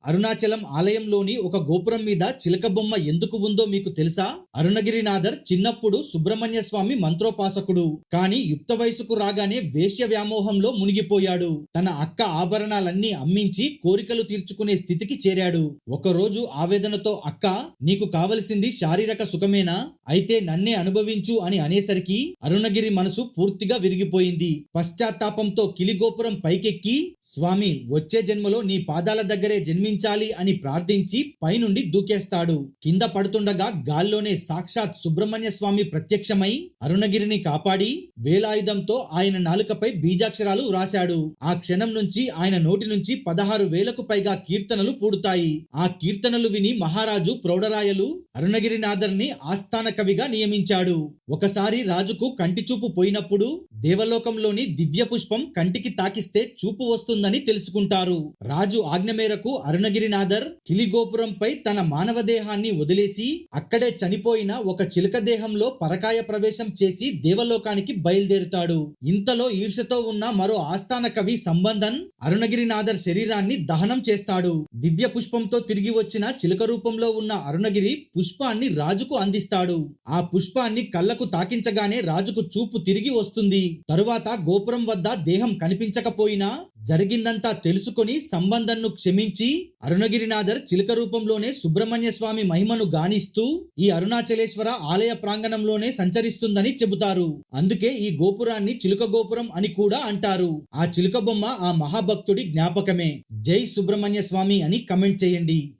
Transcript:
అరుణాచలం ఆలయంలోని ఒక గోపురం మీద చిలక బొమ్మ ఎందుకు ఉందో మీకు తెలుసా? అరుణగిరినాథర్ చిన్నప్పుడు సుబ్రహ్మణ్య స్వామి మంత్రోపాసకుడు. కానీ యుక్త వయసుకు రాగానే వేశ్య వ్యామోహంలో మునిగిపోయాడు. తన అక్క ఆభరణాలన్నీ అమ్మించి కోరికలు తీర్చుకునే స్థితికి చేరాడు. ఒకరోజు ఆవేదనతో, అక్క, నీకు కావలసింది శారీరక సుఖమేనా? అయితే నన్నే అనుభవించు అని అనేసరికి అరుణగిరి మనసు పూర్తిగా విరిగిపోయింది. పశ్చాత్తాపంతో కిలిగోపురం పైకెక్కి, స్వామి, వచ్చే జన్మలో నీ పాదాల దగ్గరే జన్మించాలి అని ప్రార్థించి పైనుండి దూకేస్తాడు. కింద పడుతుండగా గాల్లోనే సాక్షాత్ సుబ్రహ్మణ్య స్వామి ప్రత్యక్షమై అరుణగిరిని కాపాడి వేలాయుధంతో ఆయన నాలుకపై బీజాక్షరాలు వ్రాశాడు. ఆ క్షణం నుంచి ఆయన నోటి నుంచి 16,000కు పైగా కీర్తనలు పూడుతాయి. ఆ కీర్తనలు విని మహారాజు ప్రౌఢరాయలు అరుణగిరినాథర్ని ఆస్థాన కవిగా నియమించాడు. ఒకసారి రాజుకు కంటిచూపు పోయినప్పుడు దేవలోకంలోని దివ్య పుష్పం కంటికి తాకిస్తే చూపు వస్తుందని తెలుసుకుంటారు. రాజు ఆజ్ఞ మేరకు అరుణగిరినాథర్ కిలిగోపురంపై తన మానవ దేహాన్ని వదిలేసి అక్కడే చనిపోయిన ఒక చిలుక దేహంలో పరకాయ ప్రవేశం చేసి దేవలోకానికి బయలుదేరుతాడు. ఇంతలో ఈర్షతో ఉన్న మరో ఆస్థాన కవి సంబంధన్ అరుణగిరినాథర్ శరీరాన్ని దహనం చేస్తాడు. దివ్య పుష్పంతో తిరిగి వచ్చిన చిలుక రూపంలో ఉన్న అరుణగిరి పుష్పాన్ని రాజుకు అందిస్తాడు. ఆ పుష్పాన్ని కళ్ళకు తాకించగానే రాజుకు చూపు తిరిగి వస్తుంది. తరువాత గోపురం వద్ద దేహం కనిపించకపోయినా జరిగిందంతా తెలుసుకొని సంబంధన్ను క్షమించి అరుణగిరినాథర్ చిలుక రూపంలోనే సుబ్రహ్మణ్య స్వామి మహిమను గానిస్తూ ఈ అరుణాచలేశ్వర ఆలయ ప్రాంగణంలోనే సంచరిస్తుందని చెబుతారు. అందుకే ఈ గోపురాన్ని చిలుక గోపురం అని కూడా అంటారు. ఆ చిలుక బొమ్మ ఆ మహాభక్తుడి జ్ఞాపకమే. జై సుబ్రహ్మణ్య స్వామి అని కమెంట్ చేయండి.